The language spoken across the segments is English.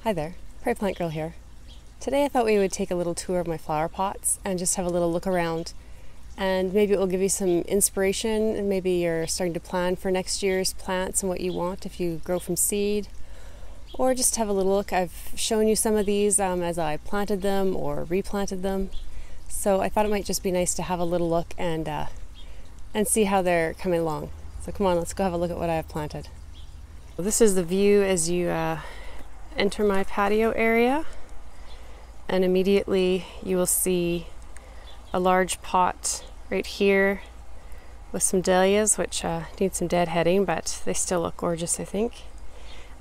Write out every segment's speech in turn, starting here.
Hi there, Prairie Plant Girl here. Today I thought we would take a little tour of my flower pots and just have a little look around, and maybe it will give you some inspiration, and maybe you're starting to plan for next year's plants and what you want if you grow from seed, or just have a little look. I've shown you some of these as I planted them or replanted them, so I thought it might just be nice to have a little look and see how they're coming along. So come on, let's go have a look at what I have planted. Well, this is the view as you enter my patio area, and immediately you will see a large pot right here with some dahlias, which need some deadheading, but they still look gorgeous, I think.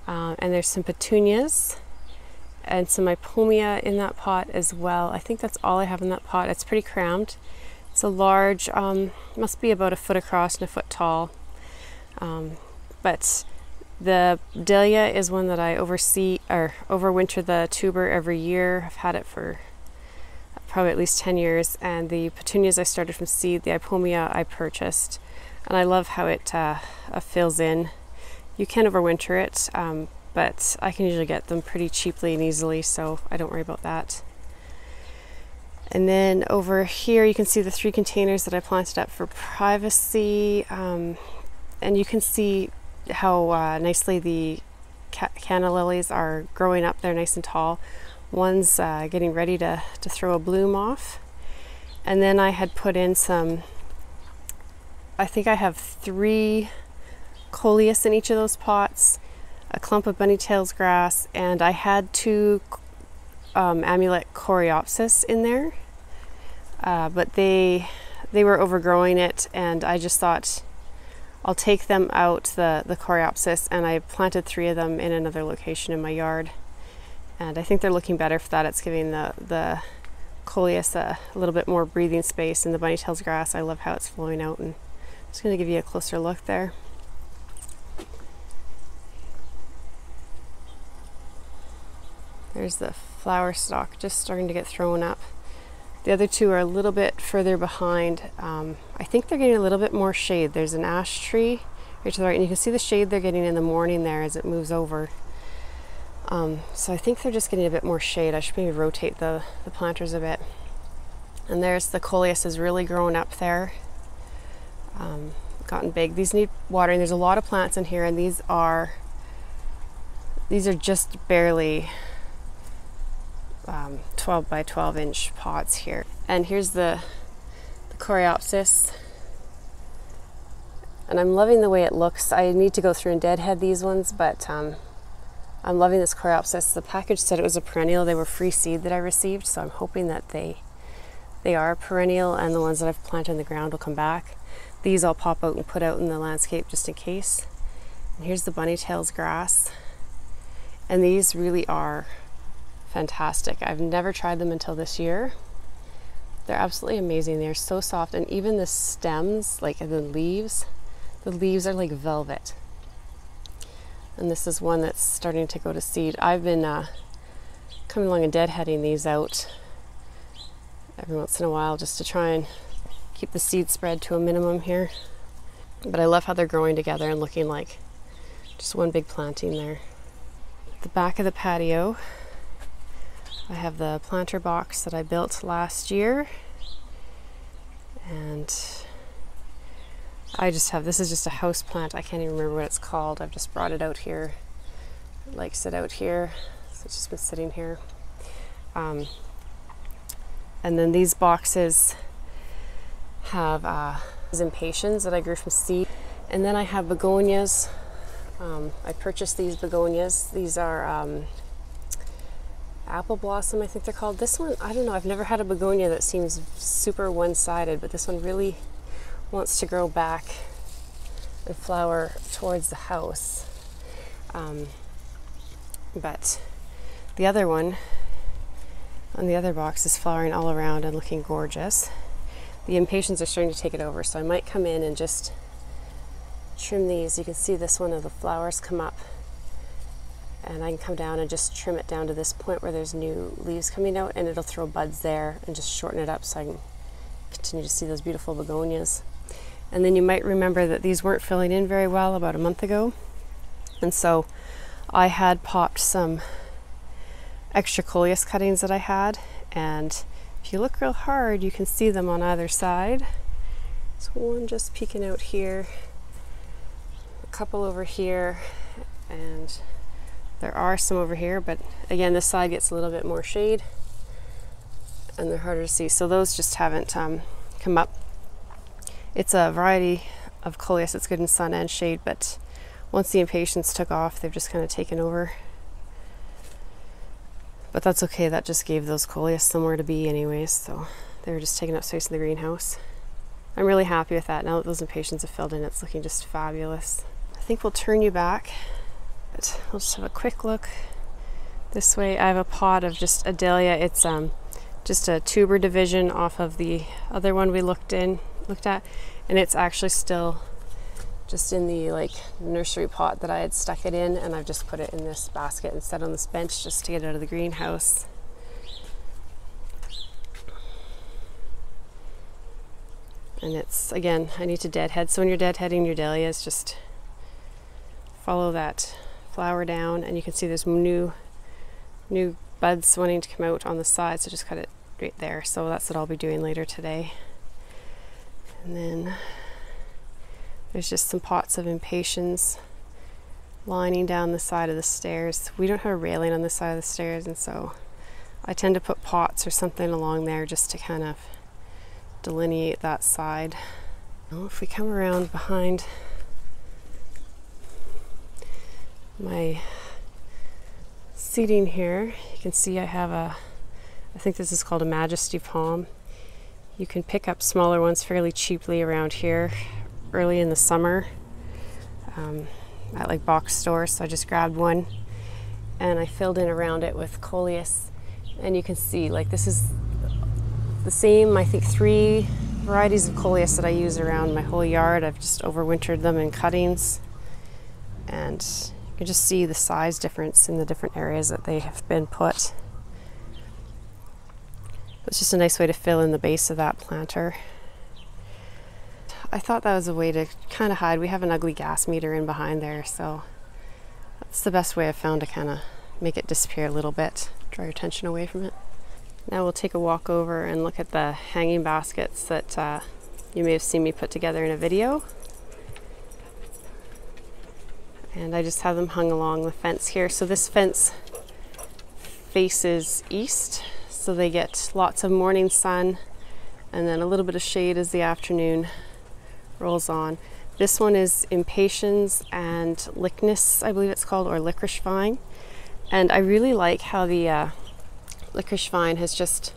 And there's some petunias and some ipomia in that pot as well. I think that's all I have in that pot. It's pretty crammed. It's a large, must be about a foot across and a foot tall. But the dahlia is one that I overwinter the tuber every year. I've had it for probably at least 10 years. And the petunias I started from seed, the ipomia I purchased. And I love how it fills in. You can overwinter it, but I can usually get them pretty cheaply and easily, so I don't worry about that. And then over here you can see the 3 containers that I planted up for privacy. And you can see how nicely the canna lilies are growing up. They're nice and tall. One's getting ready to throw a bloom off. And then I had put in some, I think I have 3 coleus in each of those pots, a clump of bunnytails grass, and I had 2 amulet coreopsis in there, but they were overgrowing it, and I just thought I'll take them out, the coreopsis, and I planted 3 of them in another location in my yard. And I think they're looking better for that. It's giving the coleus a little bit more breathing space, and the bunnytails grass, I love how it's flowing out. And I'm just going to give you a closer look there. There's the flower stalk just starting to get thrown up. The other 2 are a little bit further behind. I think they're getting a little bit more shade. There's an ash tree right to the right, and you can see the shade they're getting in the morning there as it moves over. So I think they're just getting a bit more shade. I should maybe rotate the planters a bit. And there's the coleus is really growing up there. Gotten big. These need watering. There's a lot of plants in here, and these are just barely 12 by 12 inch pots here. And here's the coreopsis, and I'm loving the way it looks. I need to go through and deadhead these ones, but I'm loving this coreopsis. The package said it was a perennial. They were free seed that I received, so I'm hoping that they are perennial, and the ones that I've planted in the ground will come back. These I'll pop out and put out in the landscape just in case. And here's the bunnytails grass, and these really are fantastic. I've never tried them until this year. They're absolutely amazing. They're so soft, and even the stems, like the leaves are like velvet. And this is one that's starting to go to seed. I've been coming along and deadheading these out every once in a while just to try and keep the seed spread to a minimum here. But I love how they're growing together and looking like just one big planting there. At the back of the patio, I have the planter box that I built last year, and this is just a house plant. I can't even remember what it's called. I've just brought it out here. It likes it out here, so it's just been sitting here. And then these boxes have impatiens that I grew from seed, and then I have begonias. I purchased these begonias. These are apple blossom, I think they're called. This one, I don't know, I've never had a begonia that seems super one-sided, but this one really wants to grow back and flower towards the house. But the other one on the other box is flowering all around and looking gorgeous. The impatiens are starting to take it over, so I might come in and just trim these. You can see this one of the flowers come up, and I can come down and just trim it down to this point where there's new leaves coming out, and it'll throw buds there and just shorten it up so I can continue to see those beautiful begonias. And then you might remember that these weren't filling in very well about a month ago, and so I had popped some extra coleus cuttings that I had, and if you look real hard you can see them on either side. So one just peeking out here, a couple over here, and there are some over here, but again this side gets a little bit more shade and they're harder to see, so those just haven't come up. It's a variety of coleus that's good in sun and shade, but once the impatiens took off they've just kind of taken over. But that's okay, that just gave those coleus somewhere to be anyways, so they were just taking up space in the greenhouse. I'm really happy with that. Now that those impatiens have filled in, it's looking just fabulous. I think we'll turn you back, but we'll just have a quick look this way. I have a pot of just a dahlia. It's just a tuber division off of the other one we looked at, and it's actually still just in the like nursery pot that I had stuck it in, and I've just put it in this basket and set on this bench just to get it out of the greenhouse. And it's, again, I need to deadhead, so when you're deadheading your dahlias, just follow that flower down, and you can see there's new buds wanting to come out on the side, so just cut it right there. So that's what I'll be doing later today. And then there's just some pots of impatiens lining down the side of the stairs. We don't have a railing on the side of the stairs, and so I tend to put pots or something along there just to kind of delineate that side. Now if we come around behind my seating here, you can see I have I think this is called a Majesty palm. You can pick up smaller ones fairly cheaply around here early in the summer at like box stores. So I just grabbed one and I filled in around it with coleus, and you can see like this is the same, I think 3 varieties of coleus that I use around my whole yard. I've just overwintered them in cuttings, and you can just see the size difference in the different areas that they have been put. It's just a nice way to fill in the base of that planter. I thought that was a way to kind of hide. We have an ugly gas meter in behind there, so that's the best way I've found to kind of make it disappear a little bit, draw your attention away from it. Now we'll take a walk over and look at the hanging baskets that you may have seen me put together in a video. And I just have them hung along the fence here. So this fence faces east, so they get lots of morning sun and then a little bit of shade as the afternoon rolls on. This one is impatiens and lychnis, I believe it's called, or licorice vine. And I really like how the licorice vine has just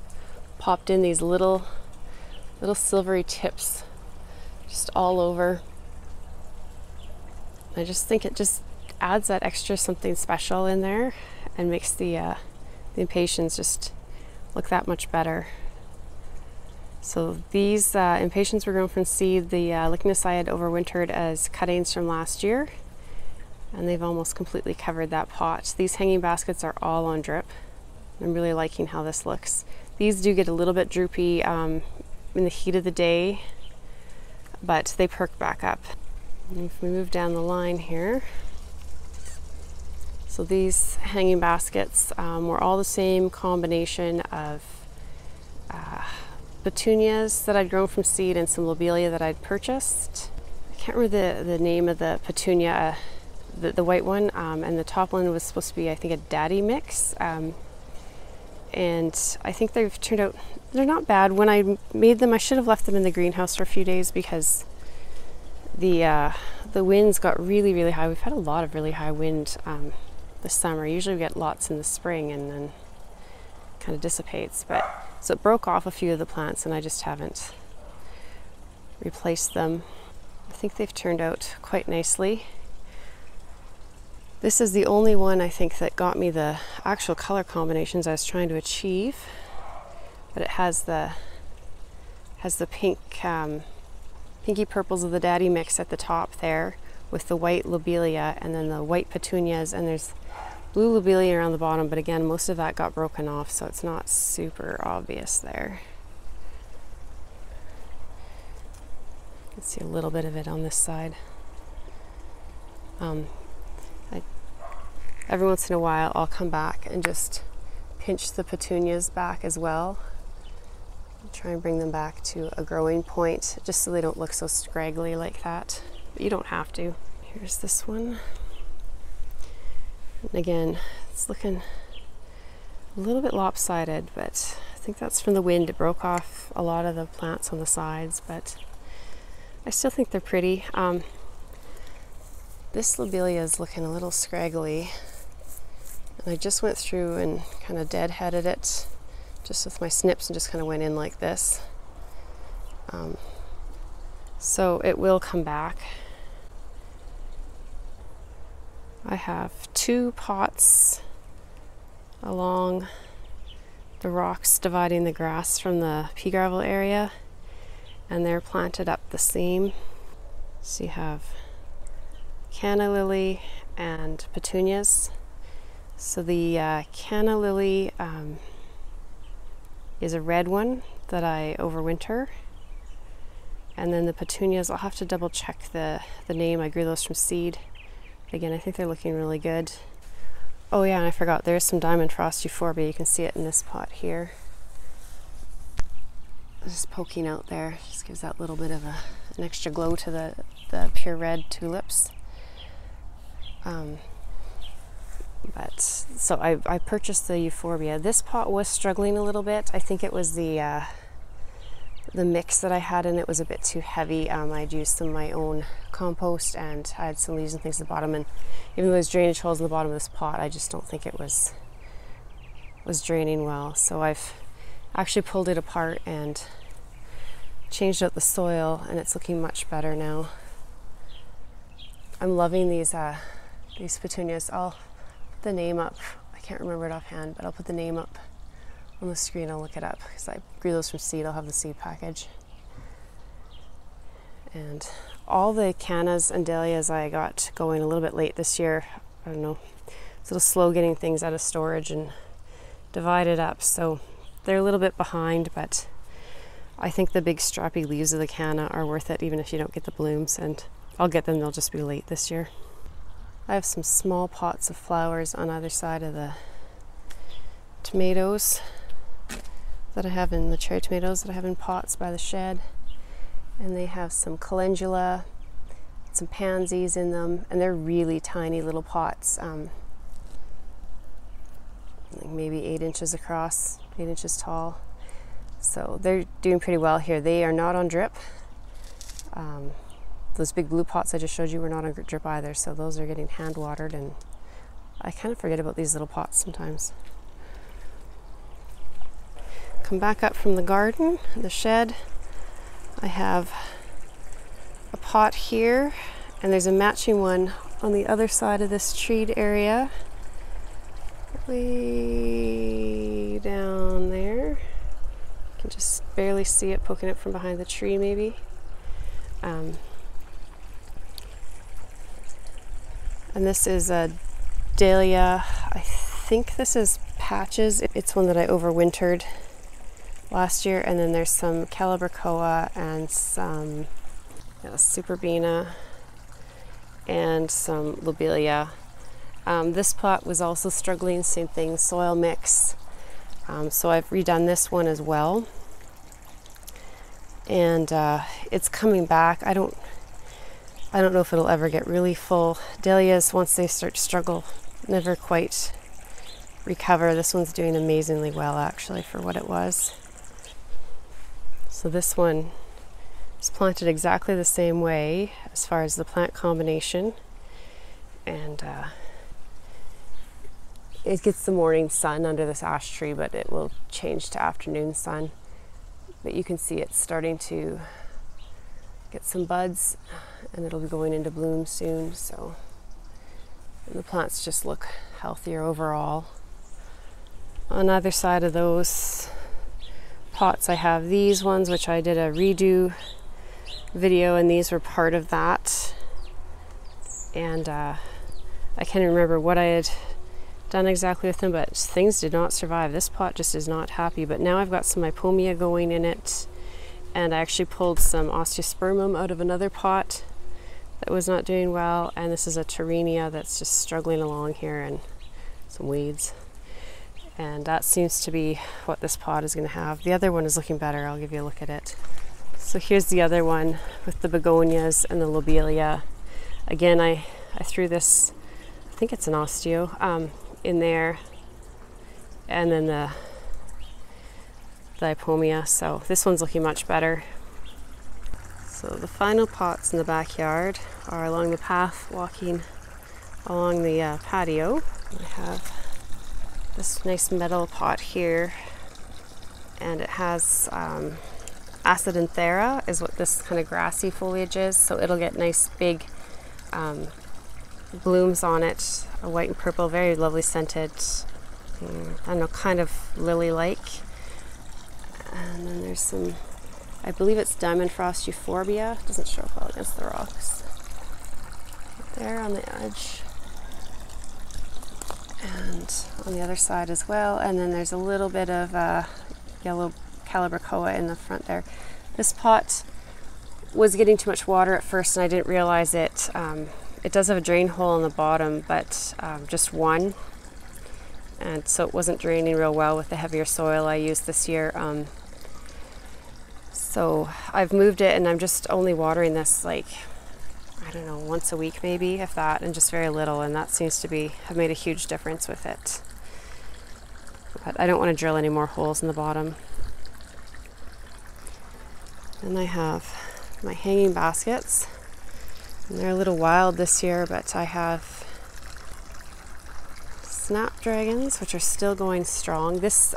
popped in these little silvery tips just all over. I just think it just adds that extra something special in there and makes the impatiens just look that much better. So these impatiens were grown from seed. The lychnis I had overwintered as cuttings from last year, and they've almost completely covered that pot. These hanging baskets are all on drip. I'm really liking how this looks. These do get a little bit droopy in the heat of the day, but they perk back up. And if we move down the line here, so these hanging baskets were all the same combination of petunias that I'd grown from seed and some lobelia that I'd purchased. I can't remember the name of the petunia, the white one, and the top one was supposed to be, I think, a daddy mix. And I think they've turned out, they're not bad. When I made them, I should have left them in the greenhouse for a few days because the winds got really, really high. We've had a lot of really high wind this summer. Usually we get lots in the spring and then kind of dissipates. But so it broke off a few of the plants and I just haven't replaced them. I think they've turned out quite nicely. This is the only one I think that got me the actual color combinations I was trying to achieve, but it has the pink, pinky purples of the daddy mix at the top there with the white lobelia and then the white petunias, and there's blue lobelia around the bottom, but again most of that got broken off, so it's not super obvious there. You can see a little bit of it on this side. Every once in a while I'll come back and just pinch the petunias back as well. Try and bring them back to a growing point, just so they don't look so scraggly like that. But you don't have to. Here's this one. And again, it's looking a little bit lopsided, but I think that's from the wind. It broke off a lot of the plants on the sides, but I still think they're pretty. This lobelia is looking a little scraggly, and I just went through and kind of deadheaded it just with my snips and just kind of went in like this. So it will come back. I have 2 pots along the rocks dividing the grass from the pea gravel area, and they're planted up the seam. So you have canna lily and petunias. So the canna lily is a red one that I overwinter, and then the petunias, I'll have to double check the name. I grew those from seed. Again, I think they're looking really good. Oh yeah, and I forgot, there's some diamond frost euphorbia. You can see it in this pot here. Just poking out there, just gives that little bit of an extra glow to the pure red tulips. So I purchased the euphorbia. This pot was struggling a little bit. I think it was the mix that I had in it was a bit too heavy. I'd used some of my own compost, and I had some leaves and things at the bottom, and even though there's drainage holes in the bottom of this pot, I just don't think it was draining well. So I've actually pulled it apart and changed out the soil, and it's looking much better now. I'm loving these petunias. I'll put the name up. I can't remember it offhand, but I'll put the name up on the screen. I'll look it up because I grew those from seed. I'll have the seed package. And all the cannas and dahlias I got going a little bit late this year. I don't know, it's a little slow getting things out of storage and divided up, so they're a little bit behind, but I think the big strappy leaves of the canna are worth it, even if you don't get the blooms, and I'll get them. They'll just be late this year. I have some small pots of flowers on either side of the tomatoes that I have in the cherry tomatoes that I have in pots by the shed, and they have some calendula, some pansies in them, and they're really tiny little pots, like maybe 8 inches across, 8 inches tall. So they're doing pretty well here. They are not on drip. Those big blue pots I just showed you were not on drip either, so those are getting hand watered, and I kind of forget about these little pots sometimes. Come back up from the garden, the shed. I have a pot here, and there's a matching one on the other side of this treed area. Way down there. You can just barely see it poking up from behind the tree maybe. And this is a dahlia. I think this is Patches. It's one that I overwintered last year. And then there's some calabricoa and some superbena and some lobelia. This plot was also struggling, same thing, soil mix. So I've redone this one as well. And it's coming back. I don't know if it'll ever get really full. Dahlias, once they start to struggle, never quite recover. This one's doing amazingly well, actually, for what it was. So this one is planted exactly the same way as far as the plant combination. And it gets the morning sun under this ash tree, but it will change to afternoon sun. But you can see it's starting to get some buds, and it'll be going into bloom soon. So the plants just look healthier overall. On either side of those pots I have these ones, which I did a redo video, and these were part of that. And I can't remember what I had done exactly with them, but things did not survive. This pot just is not happy, but now I've got some ipomia going in it, and I actually pulled some osteospermum out of another pot that was not doing well, and this is a Torrenia that's just struggling along here, and some weeds. And that seems to be what this pot is going to have. The other one is looking better. I'll give you a look at it. So here's the other one with the begonias and the lobelia. Again, I threw this, I think it's an osteo, in there. And then the ipomea. So this one's looking much better. So the final pots in the backyard are along the path, walking along the patio. I have this nice metal pot here, and it has Zinfandel is what this kind of grassy foliage is. So it'll get nice big blooms on it, white and purple, very lovely scented. I don't know, kind of lily-like. And then there's some, I believe it's diamond frost euphorbia. It doesn't show up well against the rocks. Right there on the edge. And on the other side as well. And then there's a little bit of yellow calibrachoa in the front there. This pot was getting too much water at first and I didn't realize it. It does have a drain hole on the bottom, but just one. And so it wasn't draining real well with the heavier soil I used this year. So I've moved it and I'm just only watering this like, I don't know, once a week maybe, if that, and just very little, and that seems to have made a huge difference with it. But I don't want to drill any more holes in the bottom. Then I have my hanging baskets. And they're a little wild this year, but I have snapdragons, which are still going strong. This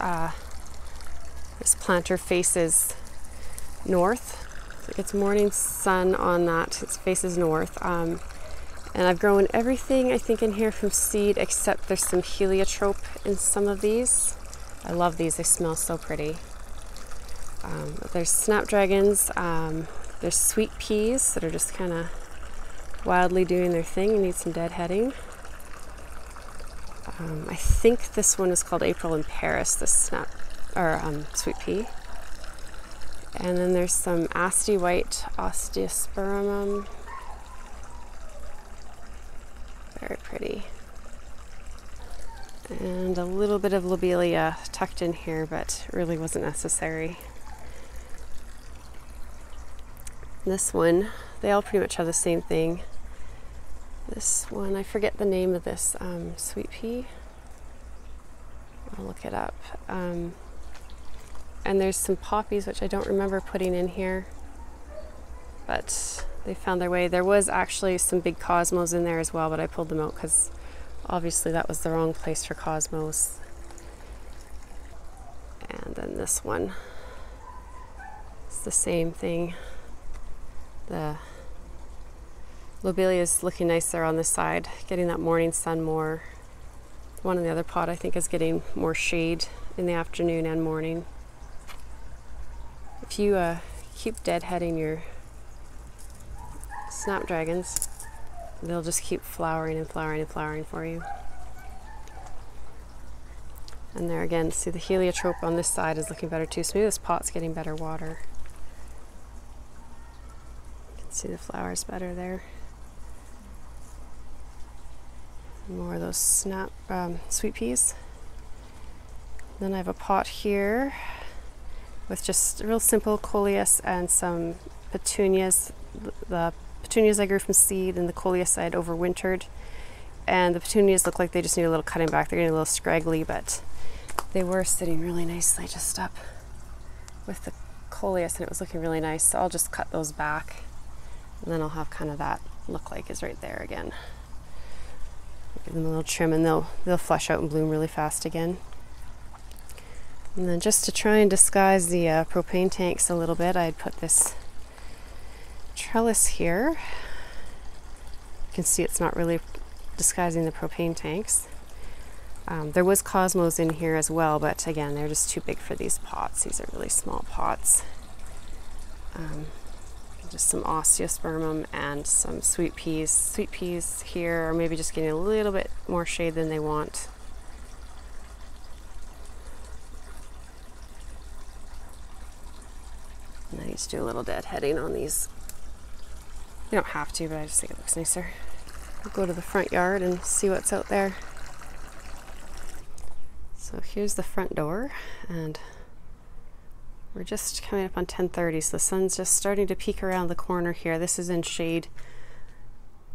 planter faces north. It gets morning sun on that. It faces north. And I've grown everything, I think, in here from seed, except there's some heliotrope in some of these. I love these. They smell so pretty. But there's snapdragons. There's sweet peas that are just kind of wildly doing their thing and need some deadheading. I think this one is called April in Paris, this sweet pea. And then there's some Asti white osteospermum. Very pretty. And a little bit of lobelia tucked in here, but really wasn't necessary. This one, they all pretty much have the same thing. This one, I forget the name of this sweet pea. I'll look it up. And there's some poppies, which I don't remember putting in here, but they found their way. There was actually some big cosmos in there as well, but I pulled them out because obviously that was the wrong place for cosmos. And then this one, it's the same thing. The lobelia is looking nice there on this side, getting that morning sun more. One in the other pot I think is getting more shade in the afternoon and morning. If you keep deadheading your snapdragons, they'll just keep flowering and flowering and flowering for you. And there again, see the heliotrope on this side is looking better too. So maybe this pot's getting better water. You can see the flowers better there. More of those sweet peas. Then I have a pot here with just real simple coleus and some petunias. The petunias I grew from seed and the coleus I had overwintered. And the petunias look like they just need a little cutting back. They're getting a little scraggly, but they were sitting really nicely just up with the coleus and it was looking really nice. So I'll just cut those back and then I'll have kind of that look like is right there again. Give them a little trim and they'll flush out and bloom really fast again. And then just to try and disguise the propane tanks a little bit, I'd put this trellis here. You can see it's not really disguising the propane tanks. There was cosmos in here as well, but again, they're just too big for these pots. These are really small pots. Just some osteospermum and some sweet peas. Sweet peas here are maybe just getting a little bit more shade than they want. And I need to do a little deadheading on these. You don't have to, but I just think it looks nicer. We'll go to the front yard and see what's out there. So here's the front door, and we're just coming up on 10:30, so the sun's just starting to peek around the corner here. This is in shade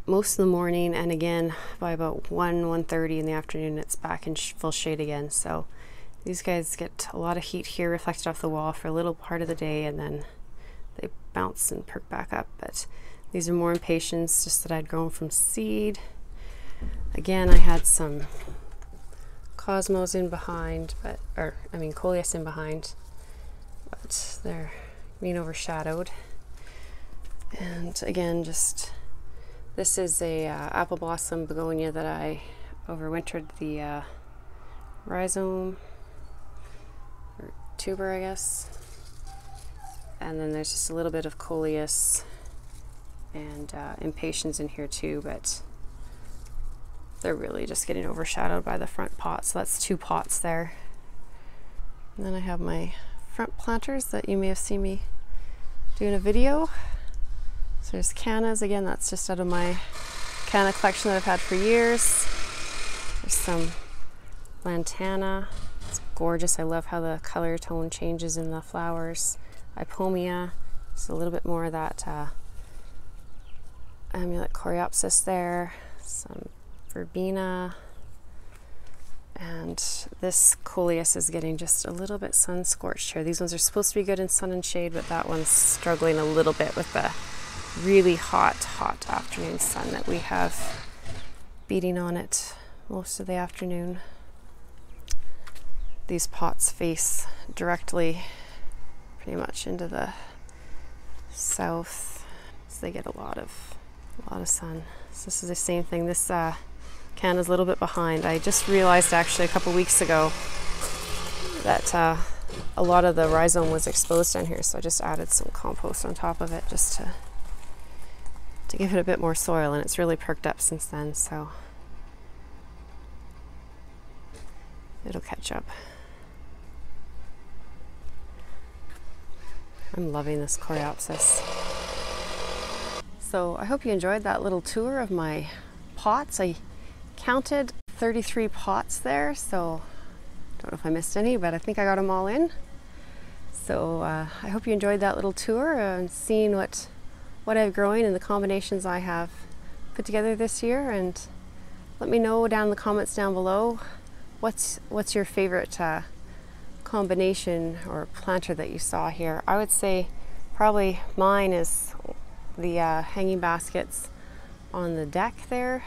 most of the morning, and again by about 1:30 in the afternoon it's back in full shade again. So these guys get a lot of heat here reflected off the wall for a little part of the day, and then they bounce and perk back up. But these are more impatiens, just that I'd grown from seed. Again, I had some cosmos in behind, coleus in behind, but they're being overshadowed. And again, just this is a apple blossom begonia that I overwintered the rhizome or tuber, I guess. And then there's just a little bit of coleus and impatiens in here too, but they're really just getting overshadowed by the front pot. So that's 2 pots there. And then I have my front planters that you may have seen me doing a video. So there's cannas, again, that's just out of my canna collection that I've had for years. There's some lantana, it's gorgeous. I love how the color tone changes in the flowers. Ipomea, just a little bit more of that amulet coreopsis there. Some verbena, and this coleus is getting just a little bit sun scorched here. These ones are supposed to be good in sun and shade, but that one's struggling a little bit with the really hot afternoon sun that we have beating on it most of the afternoon. These pots face directly pretty much into the south, so they get a lot of sun. So this is the same thing. This canna's a little bit behind. I just realized actually a couple weeks ago that a lot of the rhizome was exposed down here, so I just added some compost on top of it just to give it a bit more soil, and it's really perked up since then, so it'll catch up. I'm loving this coreopsis. So I hope you enjoyed that little tour of my pots. I counted 33 pots there, so don't know if I missed any, but I think I got them all in. So I hope you enjoyed that little tour and seeing what I've growing and the combinations I have put together this year. And let me know down in the comments down below what's your favorite combination or planter that you saw here. I would say probably mine is the hanging baskets on the deck there,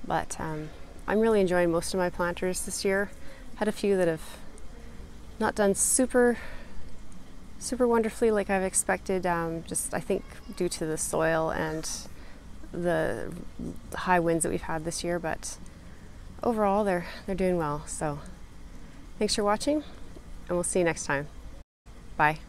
but I'm really enjoying most of my planters this year. Had a few that have not done super wonderfully like I've expected, just I think due to the soil and the high winds that we've had this year, but overall they're doing well. So thanks for watching, and we'll see you next time. Bye.